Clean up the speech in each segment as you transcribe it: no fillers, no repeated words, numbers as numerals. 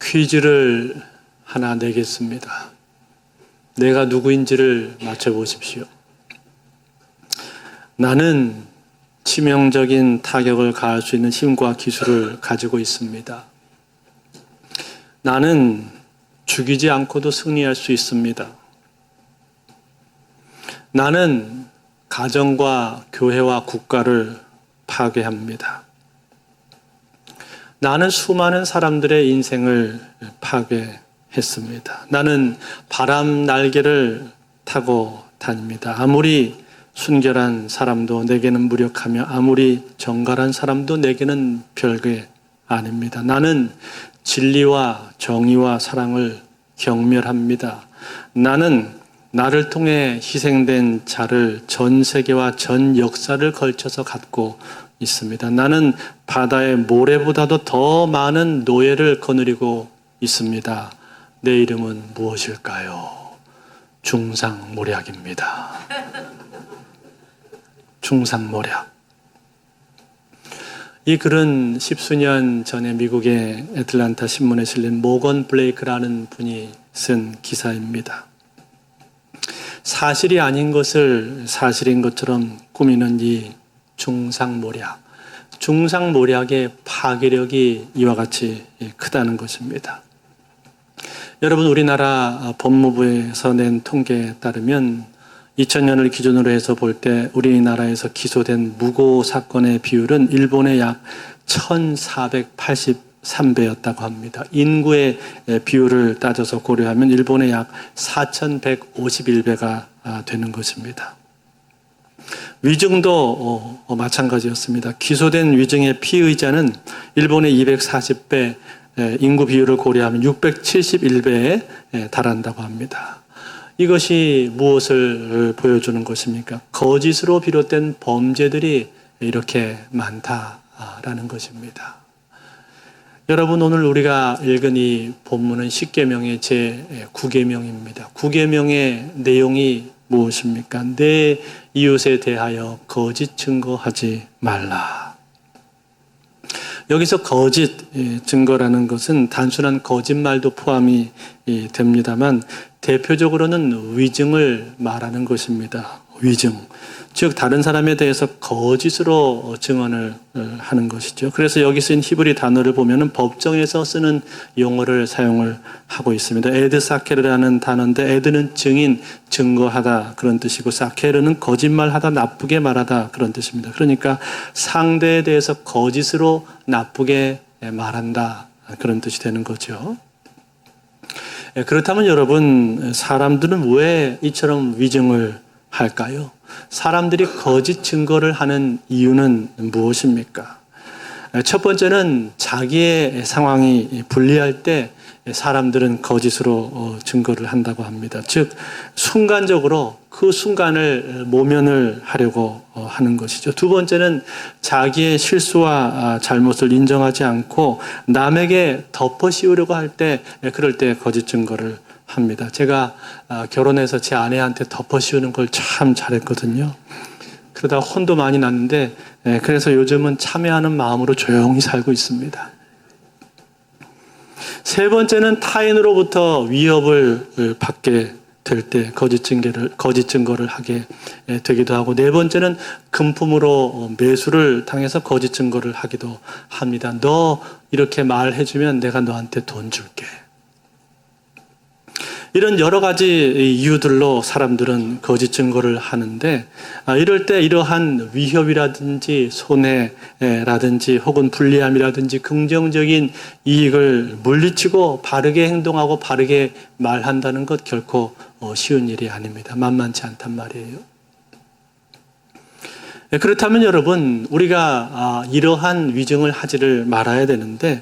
퀴즈를 하나 내겠습니다. 내가 누구인지를 맞춰보십시오. 나는 치명적인 타격을 가할 수 있는 힘과 기술을 가지고 있습니다. 나는 죽이지 않고도 승리할 수 있습니다. 나는 가정과 교회와 국가를 파괴합니다. 나는 수많은 사람들의 인생을 파괴했습니다. 나는 바람 날개를 타고 다닙니다. 아무리 순결한 사람도 내게는 무력하며 아무리 정갈한 사람도 내게는 별게 아닙니다. 나는 진리와 정의와 사랑을 경멸합니다. 나는 나를 통해 희생된 자를 전 세계와 전 역사를 걸쳐서 갖고 있습니다. 나는 바다의 모래보다도 더 많은 노예를 거느리고 있습니다. 내 이름은 무엇일까요? 중상모략입니다. 중상모략. 이 글은 십수년 전에 미국의 애틀랜타 신문에 실린 모건 블레이크라는 분이 쓴 기사입니다. 사실이 아닌 것을 사실인 것처럼 꾸미는 이 중상모략. 중상모략의 파괴력이 이와 같이 크다는 것입니다. 여러분, 우리나라 법무부에서 낸 통계에 따르면 2000년을 기준으로 해서 볼 때 우리나라에서 기소된 무고 사건의 비율은 일본의 약 1483배였다고 합니다. 인구의 비율을 따져서 고려하면 일본의 약 4151배가 되는 것입니다. 위증도 마찬가지였습니다. 기소된 위증의 피의자는 일본의 240배, 인구 비율을 고려하면 671배에 달한다고 합니다. 이것이 무엇을 보여주는 것입니까? 거짓으로 비롯된 범죄들이 이렇게 많다라는 것입니다. 여러분, 오늘 우리가 읽은 이 본문은 십계명의 제9계명입니다. 9계명의 내용이 무엇입니까? 내 이웃에 대하여 거짓 증거하지 말라. 여기서 거짓 증거라는 것은 단순한 거짓말도 포함이 됩니다만 대표적으로는 위증을 말하는 것입니다. 위증. 즉 다른 사람에 대해서 거짓으로 증언을 하는 것이죠. 그래서 여기 쓰인 히브리 단어를 보면은 법정에서 쓰는 용어를 사용을 하고 있습니다. 에드 사케르라는 단어인데 에드는 증인, 증거하다 그런 뜻이고 사케르는 거짓말하다, 나쁘게 말하다 그런 뜻입니다. 그러니까 상대에 대해서 거짓으로 나쁘게 말한다 그런 뜻이 되는 거죠. 그렇다면 여러분, 사람들은 왜 이처럼 위증을 할까요? 사람들이 거짓 증거를 하는 이유는 무엇입니까? 첫 번째는 자기의 상황이 불리할 때 사람들은 거짓으로 증거를 한다고 합니다. 즉 순간적으로 그 순간을 모면을 하려고 하는 것이죠. 두 번째는 자기의 실수와 잘못을 인정하지 않고 남에게 덮어 씌우려고 할 때, 그럴 때 거짓 증거를 합니다. 제가 결혼해서 제 아내한테 덮어 씌우는 걸 참 잘했거든요. 그러다 혼도 많이 났는데 그래서 요즘은 참여하는 마음으로 조용히 살고 있습니다. 세 번째는 타인으로부터 위협을 받게 될 때 거짓 증거를 하게 되기도 하고, 네 번째는 금품으로 매수를 당해서 거짓 증거를 하기도 합니다. 너 이렇게 말해주면 내가 너한테 돈 줄게. 이런 여러 가지 이유들로 사람들은 거짓 증거를 하는데, 이럴 때 이러한 위협이라든지 손해라든지 혹은 불리함이라든지 긍정적인 이익을 물리치고 바르게 행동하고 바르게 말한다는 것 결코 쉬운 일이 아닙니다. 만만치 않단 말이에요. 그렇다면 여러분, 우리가 이러한 위증을 하지를 말아야 되는데,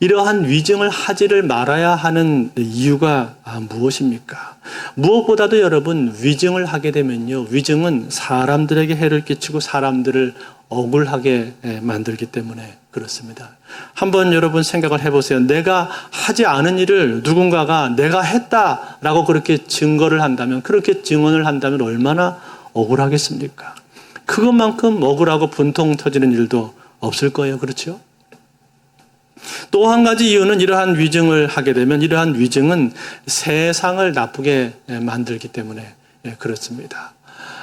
이러한 위증을 하지를 말아야 하는 이유가 무엇입니까? 무엇보다도 여러분, 위증을 하게 되면요, 위증은 사람들에게 해를 끼치고 사람들을 억울하게 만들기 때문에 그렇습니다. 한번 여러분 생각을 해보세요. 내가 하지 않은 일을 누군가가 내가 했다라고 그렇게 증거를 한다면, 그렇게 증언을 한다면 얼마나 억울하겠습니까? 그것만큼 억울하고 분통 터지는 일도 없을 거예요. 그렇죠? 또 한 가지 이유는 이러한 위증을 하게 되면 이러한 위증은 세상을 나쁘게 만들기 때문에 그렇습니다.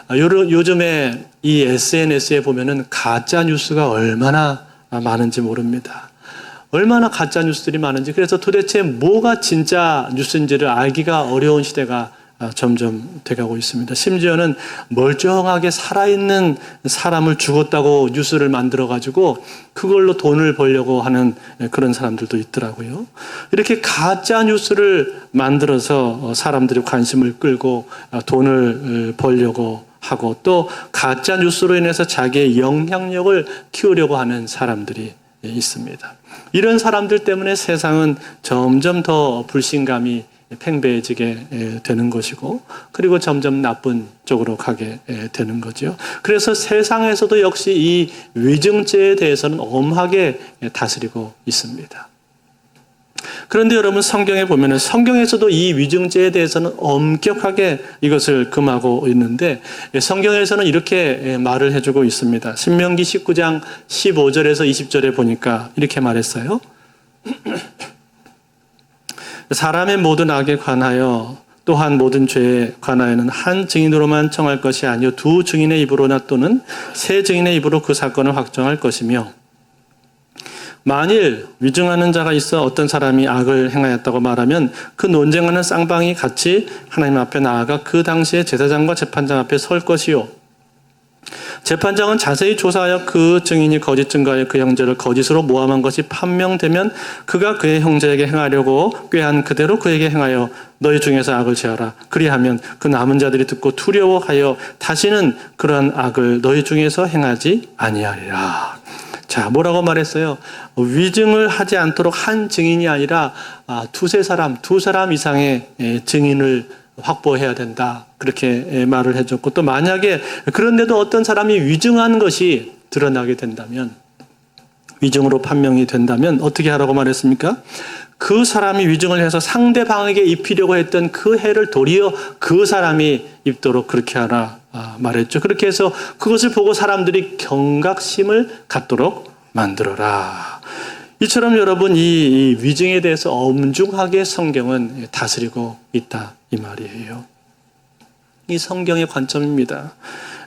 요즘에 이 SNS에 보면은 가짜 뉴스가 얼마나 많은지 모릅니다. 얼마나 가짜 뉴스들이 많은지, 그래서 도대체 뭐가 진짜 뉴스인지를 알기가 어려운 시대가 점점 돼가고 있습니다. 심지어는 멀쩡하게 살아있는 사람을 죽었다고 뉴스를 만들어가지고 그걸로 돈을 벌려고 하는 그런 사람들도 있더라고요. 이렇게 가짜 뉴스를 만들어서 사람들이 관심을 끌고 돈을 벌려고 하고, 또 가짜 뉴스로 인해서 자기의 영향력을 키우려고 하는 사람들이 있습니다. 이런 사람들 때문에 세상은 점점 더 불신감이 팽배해지게 되는 것이고, 그리고 점점 나쁜 쪽으로 가게 되는 거죠. 그래서 세상에서도 역시 이 위증죄에 대해서는 엄하게 다스리고 있습니다. 그런데 여러분, 성경에 보면은 성경에서도 이 위증죄에 대해서는 엄격하게 이것을 금하고 있는데, 성경에서는 이렇게 말을 해주고 있습니다. 신명기 19장 15절에서 20절에 보니까 이렇게 말했어요. 사람의 모든 악에 관하여 또한 모든 죄에 관하여는 한 증인으로만 청할 것이 아니요 두 증인의 입으로나 또는 세 증인의 입으로 그 사건을 확정할 것이며, 만일 위증하는 자가 있어 어떤 사람이 악을 행하였다고 말하면 그 논쟁하는 쌍방이 같이 하나님 앞에 나아가 그 당시에 제사장과 재판장 앞에 설 것이요, 재판장은 자세히 조사하여 그 증인이 거짓 증거하여 그 형제를 거짓으로 모함한 것이 판명되면 그가 그의 형제에게 행하려고 꾀한 그대로 그에게 행하여 너희 중에서 악을 제하라. 그리하면 그 남은 자들이 듣고 두려워하여 다시는 그러한 악을 너희 중에서 행하지 아니하리라. 자, 뭐라고 말했어요? 위증을 하지 않도록 한 증인이 아니라 두 사람 이상의 증인을 확보해야 된다. 그렇게 말을 해줬고, 또 만약에 그런데도 어떤 사람이 위증한 것이 드러나게 된다면, 위증으로 판명이 된다면 어떻게 하라고 말했습니까? 그 사람이 위증을 해서 상대방에게 입히려고 했던 그 해를 도리어 그 사람이 입도록 그렇게 하라 말했죠. 그렇게 해서 그것을 보고 사람들이 경각심을 갖도록 만들어라. 이처럼 여러분, 이 위증에 대해서 엄중하게 성경은 다스리고 있다, 이 말이에요. 이 성경의 관점입니다.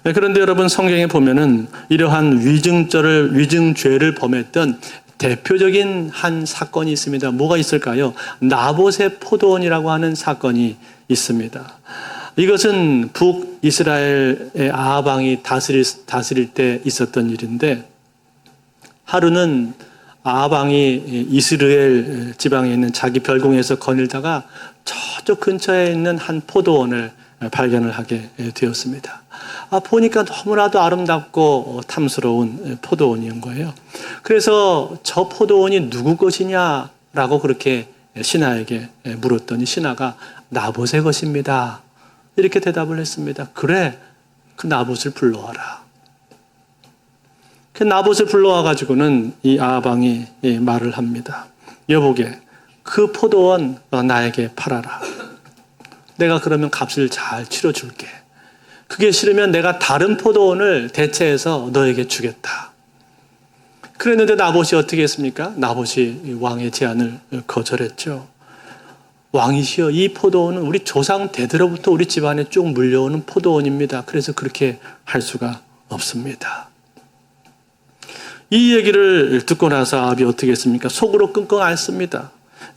그런데 여러분, 성경에 보면은 이러한 위증죄를 범했던 대표적인 한 사건이 있습니다. 뭐가 있을까요? 나봇의 포도원이라고 하는 사건이 있습니다. 이것은 북이스라엘의 아합 왕이 다스릴 때 있었던 일인데, 하루는 아합 왕이 이스라엘 지방에 있는 자기 별궁에서 거닐다가 저쪽 근처에 있는 한 포도원을 발견을 하게 되었습니다. 보니까 너무나도 아름답고 탐스러운 포도원인 거예요. 그래서 저 포도원이 누구 것이냐라고 그렇게 신하에게 물었더니 신하가 나봇의 것입니다. 이렇게 대답을 했습니다. 그래, 그 나봇을 불러와라. 그 나봇을 불러와 가지고는 이 아합 왕이 말을 합니다. 여보게, 그 포도원 나에게 팔아라. 내가 그러면 값을 잘 치러줄게. 그게 싫으면 내가 다른 포도원을 대체해서 너에게 주겠다. 그랬는데 나봇이 어떻게 했습니까? 나봇이 왕의 제안을 거절했죠. 왕이시여, 이 포도원은 우리 조상 대대로부터 우리 집안에 쭉 물려오는 포도원입니다. 그래서 그렇게 할 수가 없습니다. 이 얘기를 듣고 나서 아합이 어떻게 했습니까? 속으로 끙끙 앓습니다.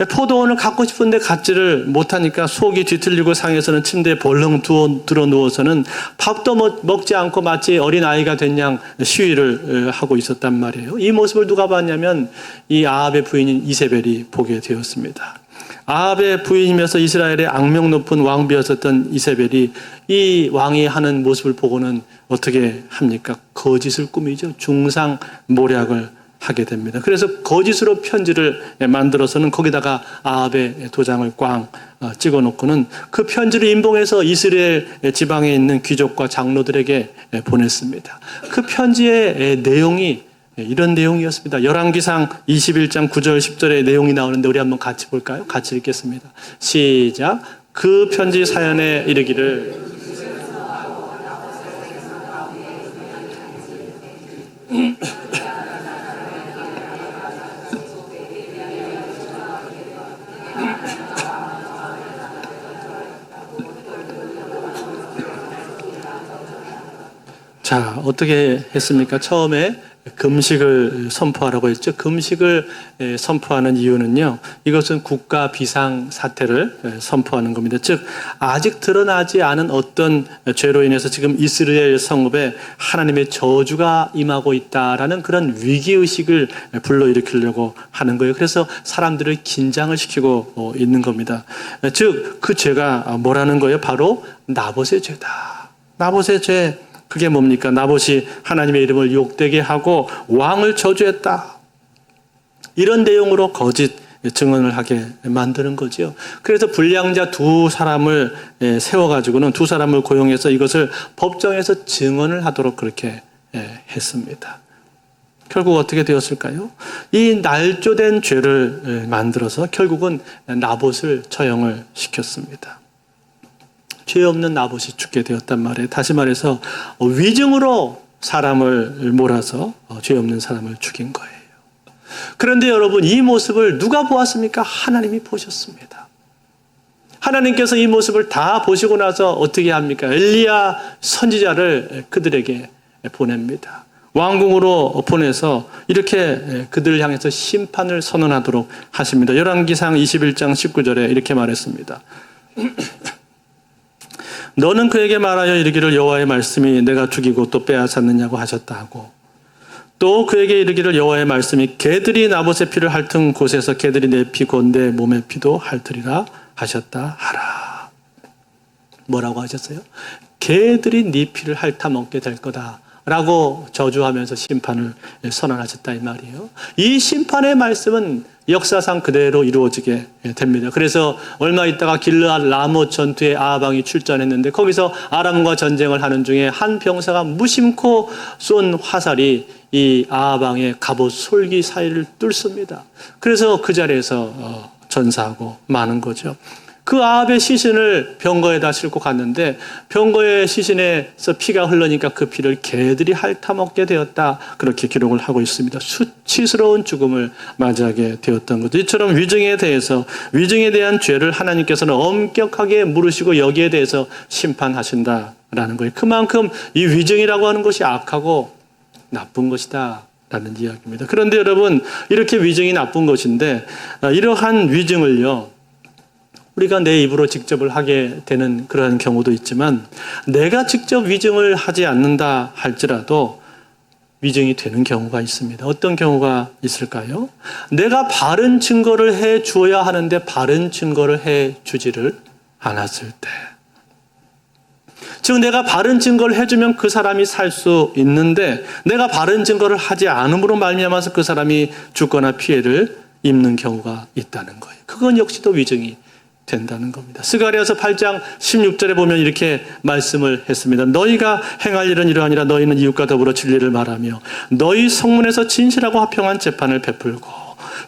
포도원을 갖고 싶은데 갖지를 못하니까 속이 뒤틀리고 상해서는 침대에 벌렁 들어 누워서는 밥도 먹지 않고 마치 어린아이가 된 양 시위를 하고 있었단 말이에요. 이 모습을 누가 봤냐면 이 아합의 부인인 이세벨이 보게 되었습니다. 아합의 부인이면서 이스라엘의 악명 높은 왕비였었던 이세벨이 이 왕이 하는 모습을 보고는 어떻게 합니까? 거짓을 꾸미죠. 중상모략을 하게 됩니다. 그래서 거짓으로 편지를 만들어서는 거기다가 아합의 도장을 꽝 찍어 놓고는 그 편지를 인봉해서 이스라엘 지방에 있는 귀족과 장로들에게 보냈습니다. 그 편지의 내용이 이런 내용이었습니다. 열왕기상 21장 9절 10절의 내용이 나오는데 우리 한번 같이 볼까요? 같이 읽겠습니다. 시작. 그 편지 사연에 이르기를 자, 어떻게 했습니까? 처음에 금식을 선포하라고 했죠. 금식을 선포하는 이유는요, 이것은 국가 비상 사태를 선포하는 겁니다. 즉, 아직 드러나지 않은 어떤 죄로 인해서 지금 이스라엘 성읍에 하나님의 저주가 임하고 있다라는 그런 위기의식을 불러일으키려고 하는 거예요. 그래서 사람들을 긴장을 시키고 있는 겁니다. 즉, 그 죄가 뭐라는 거예요? 바로 나봇의 죄다. 나봇의 죄. 그게 뭡니까? 나봇이 하나님의 이름을 욕되게 하고 왕을 저주했다. 이런 내용으로 거짓 증언을 하게 만드는 거죠. 그래서 불량자 두 사람을 세워가지고는 두 사람을 고용해서 이것을 법정에서 증언을 하도록 그렇게 했습니다. 결국 어떻게 되었을까요? 이 날조된 죄를 만들어서 결국은 나봇을 처형을 시켰습니다. 죄 없는 나봇이 죽게 되었단 말이에요. 다시 말해서 위증으로 사람을 몰아서 죄 없는 사람을 죽인 거예요. 그런데 여러분, 이 모습을 누가 보았습니까? 하나님이 보셨습니다. 하나님께서 이 모습을 다 보시고 나서 어떻게 합니까? 엘리야 선지자를 그들에게 보냅니다. 왕궁으로 보내서 이렇게 그들을 향해서 심판을 선언하도록 하십니다. 열왕기상 21장 19절에 이렇게 말했습니다. 너는 그에게 말하여 이르기를 여호와의 말씀이 내가 죽이고 또 빼앗았느냐고 하셨다 하고, 또 그에게 이르기를 여호와의 말씀이 개들이 나봇의 피를 핥은 곳에서 개들이 내 피 곧 내 몸의 피도 핥으리라 하셨다 하라. 뭐라고 하셨어요? 개들이 네 피를 핥아 먹게 될 거다 라고 저주하면서 심판을 선언하셨다 이 말이에요. 이 심판의 말씀은 역사상 그대로 이루어지게 됩니다. 그래서 얼마 있다가 길르앗 라못 전투에 아합 왕이 출전했는데 거기서 아람과 전쟁을 하는 중에 한 병사가 무심코 쏜 화살이 이 아합 왕의 갑옷 솔기 사이를 뚫습니다. 그래서 그 자리에서 전사하고 마는 거죠. 그 아합의 시신을 병거에다 싣고 갔는데 병거의 시신에서 피가 흘러니까 그 피를 개들이 핥아먹게 되었다. 그렇게 기록을 하고 있습니다. 수치스러운 죽음을 맞이하게 되었던 거죠. 이처럼 위증에 대한 죄를 하나님께서는 엄격하게 물으시고 여기에 대해서 심판하신다라는 거예요. 그만큼 이 위증이라고 하는 것이 악하고 나쁜 것이다 라는 이야기입니다. 그런데 여러분, 이렇게 위증이 나쁜 것인데 이러한 위증을요, 우리가 내 입으로 직접을 하게 되는 그러한 경우도 있지만 내가 직접 위증을 하지 않는다 할지라도 위증이 되는 경우가 있습니다. 어떤 경우가 있을까요? 내가 바른 증거를 해 주어야 하는데 바른 증거를 해 주지를 않았을 때. 즉 내가 바른 증거를 해주면 그 사람이 살 수 있는데 내가 바른 증거를 하지 않음으로 말미암아서 그 사람이 죽거나 피해를 입는 경우가 있다는 거예요. 그건 역시도 위증이 된다는 겁니다. 스가랴서 8장 16절에 보면 이렇게 말씀을 했습니다. 너희가 행할 일은 이러하니라. 너희는 이웃과 더불어 진리를 말하며 너희 성문에서 진실하고 화평한 재판을 베풀고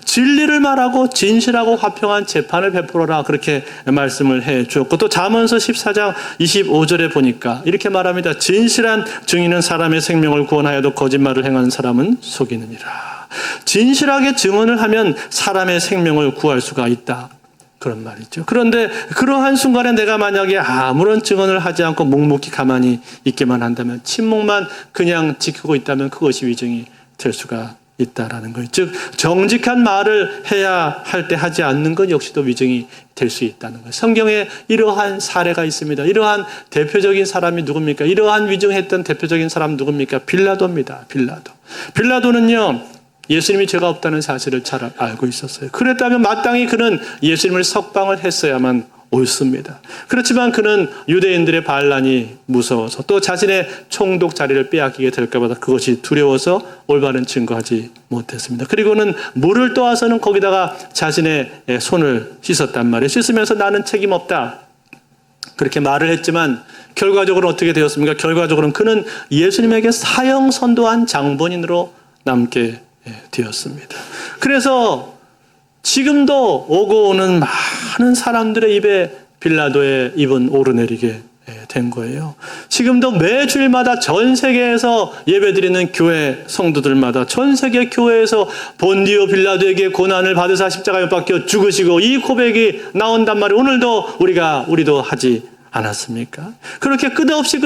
진리를 말하고 진실하고 화평한 재판을 베풀어라. 그렇게 말씀을 해 주었고, 또 잠언서 14장 25절에 보니까 이렇게 말합니다. 진실한 증인은 사람의 생명을 구원하여도 거짓말을 행하는 사람은 속이느니라. 진실하게 증언을 하면 사람의 생명을 구할 수가 있다. 그런 말이죠. 그런데 그러한 순간에 내가 만약에 아무런 증언을 하지 않고 묵묵히 가만히 있기만 한다면, 침묵만 그냥 지키고 있다면 그것이 위증이 될 수가 있다라는 거예요. 즉 정직한 말을 해야 할 때 하지 않는 것 역시도 위증이 될 수 있다는 거예요. 성경에 이러한 사례가 있습니다. 이러한 대표적인 사람이 누굽니까? 이러한 위증했던 대표적인 사람 누굽니까? 빌라도입니다. 빌라도는요, 예수님이 죄가 없다는 사실을 잘 알고 있었어요. 그랬다면 마땅히 그는 예수님을 석방을 했어야만 옳습니다. 그렇지만 그는 유대인들의 반란이 무서워서 또 자신의 총독 자리를 빼앗기게 될까 봐 그것이 두려워서 올바른 증거하지 못했습니다. 그리고는 물을 떠와서는 거기다가 자신의 손을 씻었단 말이에요. 씻으면서 나는 책임 없다. 그렇게 말을 했지만 결과적으로 어떻게 되었습니까? 결과적으로는 그는 예수님에게 사형 선도한 장본인으로 남게 되었습니다. 그래서 지금도 오고 오는 많은 사람들의 입에 빌라도의 입은 오르내리게 된 거예요. 지금도 매 주일마다 전 세계에서 예배드리는 교회 성도들마다 전 세계 교회에서 본디오 빌라도에게 고난을 받으사 십자가에 못 박혀 죽으시고 이 고백이 나온단 말이에요. 오늘도 우리도 하지 않았습니까? 그렇게 끝없이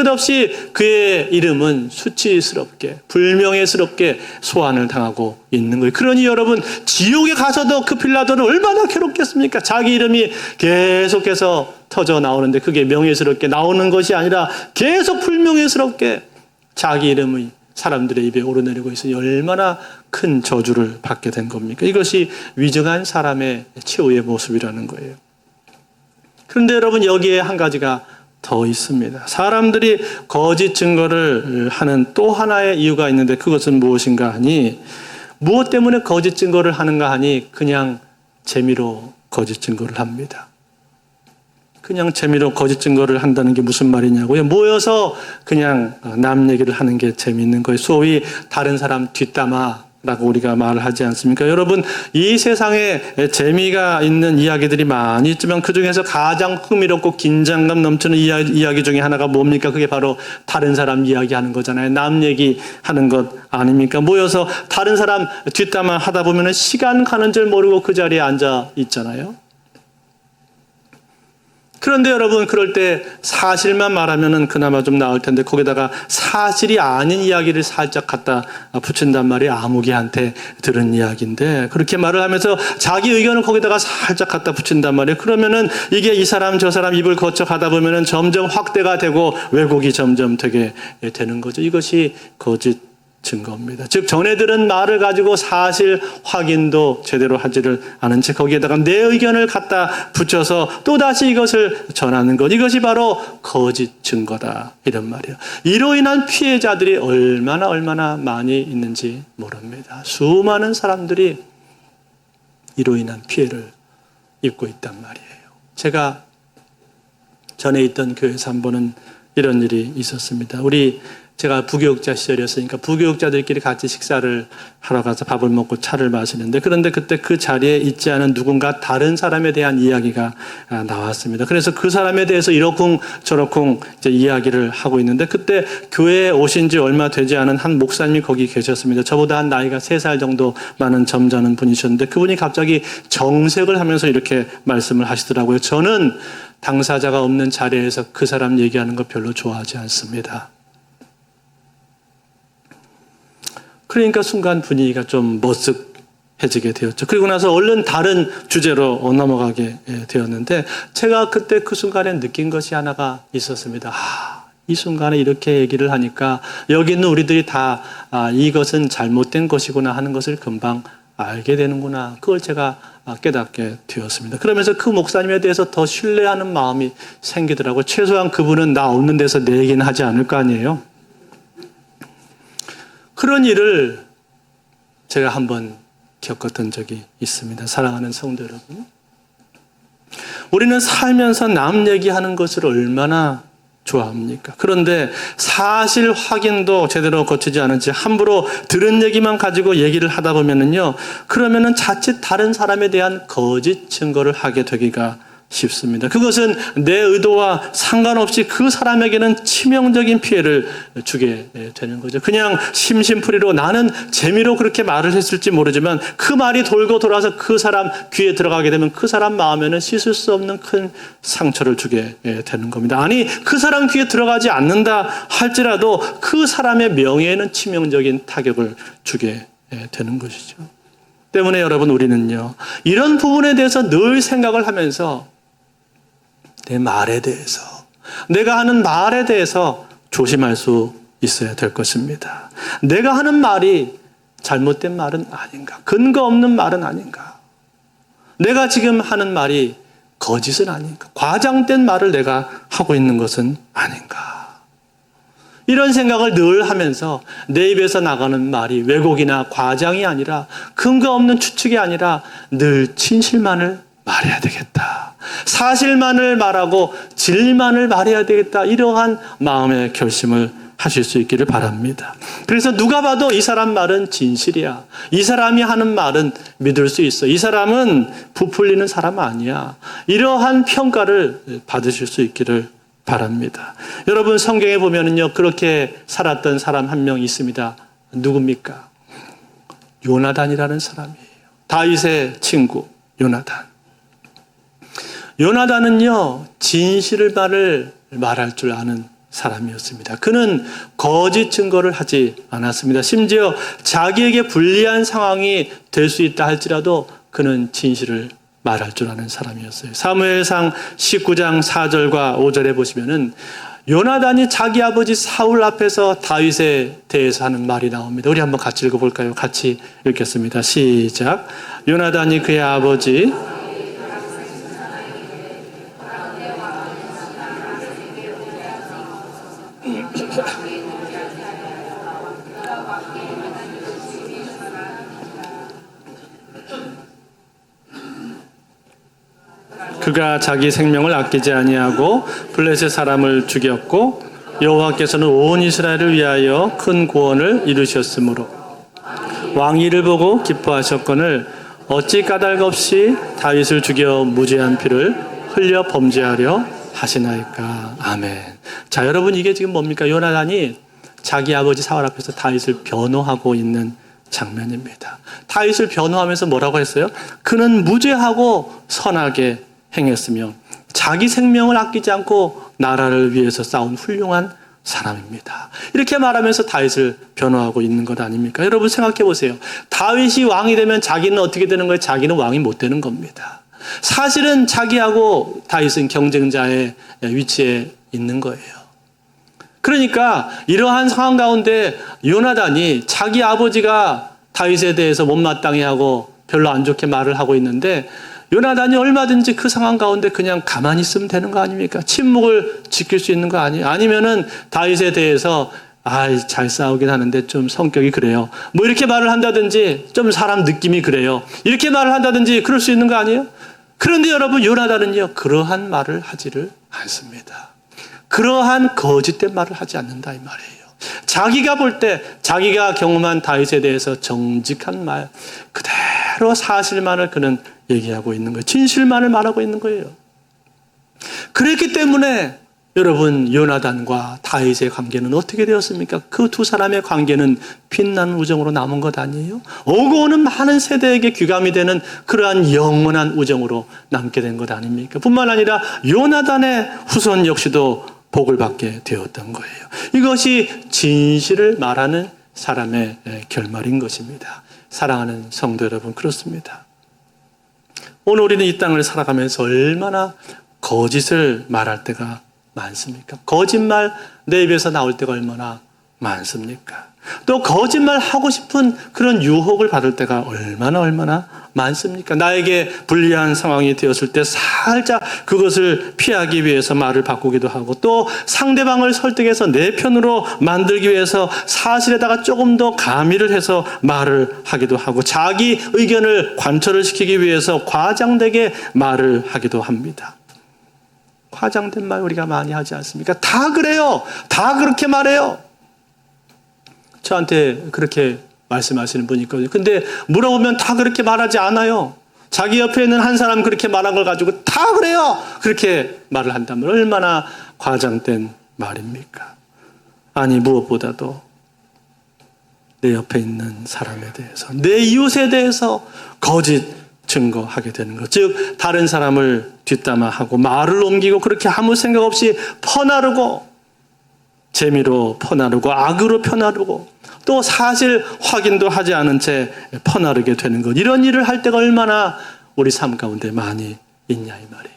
그의 이름은 수치스럽게 불명예스럽게 소환을 당하고 있는 거예요. 그러니 여러분, 지옥에 가서도 그 빌라도는 얼마나 괴롭겠습니까? 자기 이름이 계속해서 터져 나오는데 그게 명예스럽게 나오는 것이 아니라 계속 불명예스럽게 자기 이름이 사람들의 입에 오르내리고 있으니 얼마나 큰 저주를 받게 된 겁니까? 이것이 위증한 사람의 최후의 모습이라는 거예요. 그런데 여러분, 여기에 한 가지가 더 있습니다. 사람들이 거짓 증거를 하는 또 하나의 이유가 있는데 그것은 무엇인가 하니, 무엇 때문에 거짓 증거를 하는가 하니 그냥 재미로 거짓 증거를 합니다. 그냥 재미로 거짓 증거를 한다는 게 무슨 말이냐고요? 모여서 그냥 남 얘기를 하는 게 재미있는 거예요. 소위 다른 사람 뒷담화라고 우리가 말을 하지 않습니까? 여러분, 이 세상에 재미가 있는 이야기들이 많이 있지만 그중에서 가장 흥미롭고 긴장감 넘치는 이야기 중에 하나가 뭡니까? 그게 바로 다른 사람 이야기하는 거잖아요. 남 얘기하는 것 아닙니까? 모여서 다른 사람 뒷담화 하다 보면 시간 가는 줄 모르고 그 자리에 앉아 있잖아요. 그런데 여러분, 그럴 때 사실만 말하면은 그나마 좀 나을 텐데 거기다가 사실이 아닌 이야기를 살짝 갖다 붙인단 말이에요. 아무개한테 들은 이야기인데 그렇게 말을 하면서 자기 의견을 거기다가 살짝 갖다 붙인단 말이에요. 그러면은 이게 이 사람 저 사람 입을 거쳐 가다 보면은 점점 확대가 되고 왜곡이 점점 되게 되는 거죠. 이것이 거짓 증거입니다. 즉, 전에 들은 말을 가지고 사실 확인도 제대로 하지를 않은 채 거기에다가 내 의견을 갖다 붙여서 또다시 이것을 전하는 것. 이것이 바로 거짓 증거다. 이런 말이에요. 이로 인한 피해자들이 얼마나 많이 있는지 모릅니다. 수많은 사람들이 이로 인한 피해를 입고 있단 말이에요. 제가 전에 있던 교회에서 한 번은 이런 일이 있었습니다. 제가 부교육자 시절이었으니까 부교육자들끼리 같이 식사를 하러 가서 밥을 먹고 차를 마시는데, 그런데 그때 그 자리에 있지 않은 누군가 다른 사람에 대한 이야기가 나왔습니다. 그래서 그 사람에 대해서 이러쿵 저러쿵 이제 이야기를 하고 있는데, 그때 교회에 오신 지 얼마 되지 않은 한 목사님이 거기 계셨습니다. 저보다 한 나이가 3살 정도 많은 점잖은 분이셨는데 그분이 갑자기 정색을 하면서 이렇게 말씀을 하시더라고요. 저는 당사자가 없는 자리에서 그 사람 얘기하는 거 별로 좋아하지 않습니다. 그러니까 순간 분위기가 좀 머쓱해지게 되었죠. 그리고 나서 얼른 다른 주제로 넘어가게 되었는데, 제가 그때 그 순간에 느낀 것이 하나가 있었습니다. 이 순간에 이렇게 얘기를 하니까 여기 있는 우리들이 다 이것은 잘못된 것이구나 하는 것을 금방 알게 되는구나. 그걸 제가 깨닫게 되었습니다. 그러면서 그 목사님에 대해서 더 신뢰하는 마음이 생기더라고요. 최소한 그분은 나 없는 데서 내 얘기는 하지 않을 거 아니에요. 그런 일을 제가 한번 겪었던 적이 있습니다. 사랑하는 성도 여러분, 우리는 살면서 남 얘기하는 것을 얼마나 좋아합니까? 그런데 사실 확인도 제대로 거치지 않은 채 함부로 들은 얘기만 가지고 얘기를 하다 보면은요, 그러면은 자칫 다른 사람에 대한 거짓 증거를 하게 되기가 쉽습니다. 그것은 내 의도와 상관없이 그 사람에게는 치명적인 피해를 주게 되는 거죠. 그냥 심심풀이로 나는 재미로 그렇게 말을 했을지 모르지만 그 말이 돌고 돌아서 그 사람 귀에 들어가게 되면 그 사람 마음에는 씻을 수 없는 큰 상처를 주게 되는 겁니다. 아니, 그 사람 귀에 들어가지 않는다 할지라도 그 사람의 명예에는 치명적인 타격을 주게 되는 것이죠. 때문에 여러분, 우리는요, 이런 부분에 대해서 늘 생각을 하면서 내 말에 대해서, 내가 하는 말에 대해서 조심할 수 있어야 될 것입니다. 내가 하는 말이 잘못된 말은 아닌가? 근거 없는 말은 아닌가? 내가 지금 하는 말이 거짓은 아닌가? 과장된 말을 내가 하고 있는 것은 아닌가? 이런 생각을 늘 하면서 내 입에서 나가는 말이 왜곡이나 과장이 아니라 근거 없는 추측이 아니라 늘 진실만을 말해야 되겠다. 사실만을 말하고 진리만을 말해야 되겠다. 이러한 마음의 결심을 하실 수 있기를 바랍니다. 그래서 누가 봐도 이 사람 말은 진실이야. 이 사람이 하는 말은 믿을 수 있어. 이 사람은 부풀리는 사람 아니야. 이러한 평가를 받으실 수 있기를 바랍니다. 여러분, 성경에 보면은요, 그렇게 살았던 사람 한 명 있습니다. 누굽니까? 요나단이라는 사람이에요. 다윗의 친구 요나단. 요나단은요, 진실을 말을 말할 줄 아는 사람이었습니다. 그는 거짓 증거를 하지 않았습니다. 심지어 자기에게 불리한 상황이 될 수 있다 할지라도 그는 진실을 말할 줄 아는 사람이었어요. 사무엘상 19장 4절과 5절에 보시면은 요나단이 자기 아버지 사울 앞에서 다윗에 대해서 하는 말이 나옵니다. 우리 한번 같이 읽어볼까요? 같이 읽겠습니다. 시작. 요나단이 그의 아버지 그가 자기 생명을 아끼지 아니하고 블레셋 사람을 죽였고 여호와께서는 온 이스라엘을 위하여 큰 구원을 이루셨으므로 왕이 이를 보고 기뻐하셨거늘 어찌 까닭 없이 다윗을 죽여 무죄한 피를 흘려 범죄하려 하시나이까. 아멘. 자, 여러분, 이게 지금 뭡니까? 요나단이 자기 아버지 사울 앞에서 다윗을 변호하고 있는 장면입니다. 다윗을 변호하면서 뭐라고 했어요? 그는 무죄하고 선하게 행했으며 자기 생명을 아끼지 않고 나라를 위해서 싸운 훌륭한 사람입니다. 이렇게 말하면서 다윗을 변호하고 있는 것 아닙니까? 여러분 생각해 보세요. 다윗이 왕이 되면 자기는 어떻게 되는 거예요? 자기는 왕이 못 되는 겁니다. 사실은 자기하고 다윗은 경쟁자의 위치에 있는 거예요. 그러니까 이러한 상황 가운데 요나단이 자기 아버지가 다윗에 대해서 못마땅해 하고 별로 안 좋게 말을 하고 있는데 요나단이 얼마든지 그 상황 가운데 그냥 가만히 있으면 되는 거 아닙니까? 침묵을 지킬 수 있는 거 아니에요? 아니면은 다윗에 대해서 잘 싸우긴 하는데 좀 성격이 그래요. 뭐 이렇게 말을 한다든지 좀 사람 느낌이 그래요. 이렇게 말을 한다든지 그럴 수 있는 거 아니에요? 그런데 여러분 요나단은요 그러한 말을 하지를 않습니다. 그러한 거짓된 말을 하지 않는다 이 말이에요. 자기가 볼 때 자기가 경험한 다윗에 대해서 정직한 말 그대로 사실만을 그는 얘기하고 있는 거예요. 진실만을 말하고 있는 거예요. 그랬기 때문에 여러분 요나단과 다윗의 관계는 어떻게 되었습니까? 그 두 사람의 관계는 빛나는 우정으로 남은 것 아니에요? 오고 오는 많은 세대에게 귀감이 되는 그러한 영원한 우정으로 남게 된 것 아닙니까? 뿐만 아니라 요나단의 후손 역시도 복을 받게 되었던 거예요. 이것이 진실을 말하는 사람의 결말인 것입니다. 사랑하는 성도 여러분, 그렇습니다. 오늘 우리는 이 땅을 살아가면서 얼마나 거짓을 말할 때가 많습니까? 거짓말 내 입에서 나올 때가 얼마나 많습니까? 또 거짓말 하고 싶은 그런 유혹을 받을 때가 얼마나 많습니까? 나에게 불리한 상황이 되었을 때 살짝 그것을 피하기 위해서 말을 바꾸기도 하고 또 상대방을 설득해서 내 편으로 만들기 위해서 사실에다가 조금 더 가미를 해서 말을 하기도 하고 자기 의견을 관철을 시키기 위해서 과장되게 말을 하기도 합니다. 과장된 말 우리가 많이 하지 않습니까? 다 그래요. 다 그렇게 말해요. 저한테 그렇게 말씀하시는 분이 있거든요. 근데 물어보면 다 그렇게 말하지 않아요. 자기 옆에 있는 한 사람 그렇게 말한 걸 가지고 다 그래요. 그렇게 말을 한다면 얼마나 과장된 말입니까? 아니 무엇보다도 내 옆에 있는 사람에 대해서 내 이웃에 대해서 거짓 증거하게 되는 것. 즉 다른 사람을 뒷담화하고 말을 옮기고 그렇게 아무 생각 없이 퍼나르고 재미로 퍼나르고 악으로 퍼나르고 또 사실 확인도 하지 않은 채 퍼나르게 되는 것. 이런 일을 할 때가 얼마나 우리 삶 가운데 많이 있냐 이 말이에요.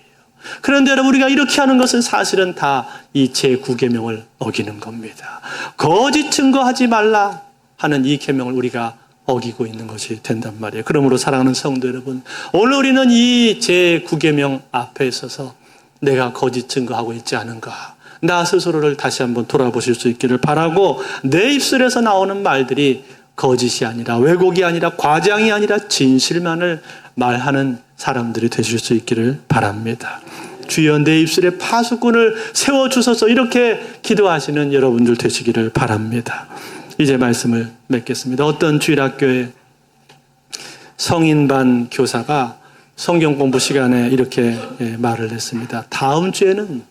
그런데 여러분 우리가 이렇게 하는 것은 사실은 다 이 제9계명을 어기는 겁니다. 거짓 증거하지 말라 하는 이 계명을 우리가 어기고 있는 것이 된단 말이에요. 그러므로 사랑하는 성도 여러분, 오늘 우리는 이 제9계명 앞에 있어서 내가 거짓 증거하고 있지 않은가, 나 스스로를 다시 한번 돌아보실 수 있기를 바라고 내 입술에서 나오는 말들이 거짓이 아니라 왜곡이 아니라 과장이 아니라 진실만을 말하는 사람들이 되실 수 있기를 바랍니다. 주여 내 입술에 파수꾼을 세워주소서 이렇게 기도하시는 여러분들 되시기를 바랍니다. 이제 말씀을 맺겠습니다. 어떤 주일학교의 성인반 교사가 성경 공부 시간에 이렇게 말을 했습니다. 다음 주에는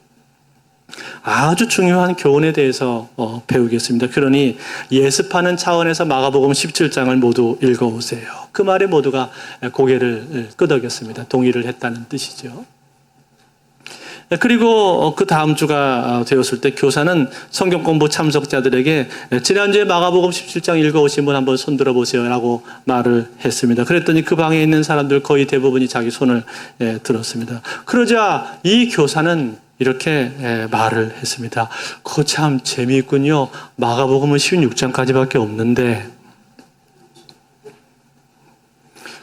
아주 중요한 교훈에 대해서 배우겠습니다. 그러니 예습하는 차원에서 마가복음 17장을 모두 읽어오세요. 그 말에 모두가 고개를 끄덕였습니다. 동의를 했다는 뜻이죠. 그리고 그 다음 주가 되었을 때 교사는 성경 공부 참석자들에게 지난주에 마가복음 17장 읽어오신 분 한번 손들어 보세요 라고 말을 했습니다. 그랬더니 그 방에 있는 사람들 거의 대부분이 자기 손을 들었습니다. 그러자 이 교사는 이렇게 말을 했습니다. 그거 참 재미있군요. 마가복음은 16장까지밖에 없는데.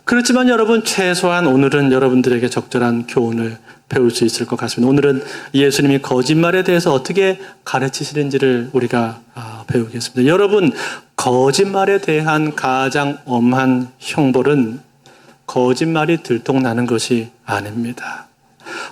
그렇지만 여러분, 최소한 오늘은 여러분들에게 적절한 교훈을 배울 수 있을 것 같습니다. 오늘은 예수님이 거짓말에 대해서 어떻게 가르치시는지를 우리가 배우겠습니다. 여러분, 거짓말에 대한 가장 엄한 형벌은 거짓말이 들통나는 것이 아닙니다.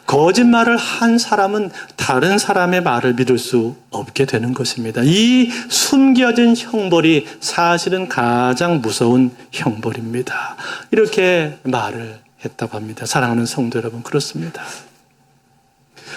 거짓말을 한 사람은 다른 사람의 말을 믿을 수 없게 되는 것입니다. 이 숨겨진 형벌이 사실은 가장 무서운 형벌입니다. 이렇게 말을 했다고 합니다. 사랑하는 성도 여러분, 그렇습니다.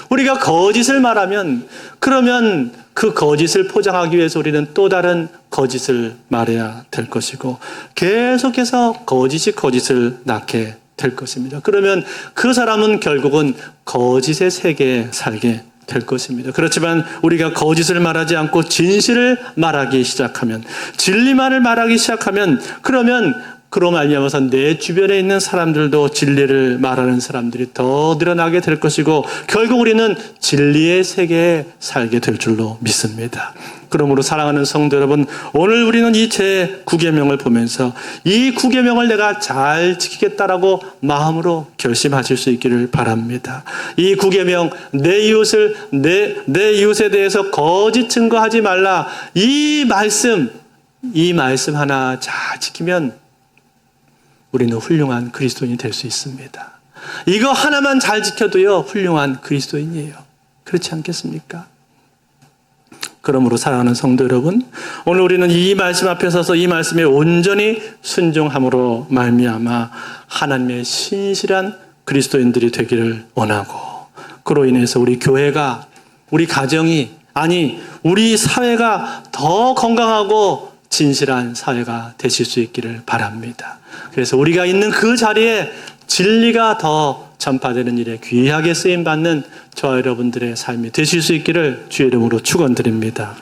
우리가 거짓을 말하면 그러면 그 거짓을 포장하기 위해서 우리는 또 다른 거짓을 말해야 될 것이고 계속해서 거짓이 거짓을 낳게 될 것입니다. 그러면 그 사람은 결국은 거짓의 세계에 살게 될 것입니다. 그렇지만 우리가 거짓을 말하지 않고 진실을 말하기 시작하면, 진리만을 말하기 시작하면, 그로 말미암아서 내 주변에 있는 사람들도 진리를 말하는 사람들이 더 늘어나게 될 것이고 결국 우리는 진리의 세계에 살게 될 줄로 믿습니다. 그러므로 사랑하는 성도 여러분, 오늘 우리는 이 제9계명을 보면서 이 9계명을 내가 잘 지키겠다라고 마음으로 결심하실 수 있기를 바랍니다. 이 9계명, 내 이웃에 대해서 거짓 증거하지 말라. 이 말씀 하나 잘 지키면 우리는 훌륭한 그리스도인이 될 수 있습니다. 이거 하나만 잘 지켜도요, 훌륭한 그리스도인이에요. 그렇지 않겠습니까? 그러므로 사랑하는 성도 여러분, 오늘 우리는 이 말씀 앞에 서서 이 말씀에 온전히 순종함으로 말미암아 하나님의 신실한 그리스도인들이 되기를 원하고, 그로 인해서 우리 교회가, 우리 가정이, 아니 우리 사회가 더 건강하고 진실한 사회가 되실 수 있기를 바랍니다. 그래서 우리가 있는 그 자리에 진리가 더 전파되는 일에 귀하게 쓰임받는 저와 여러분들의 삶이 되실 수 있기를 주의 이름으로 축원드립니다.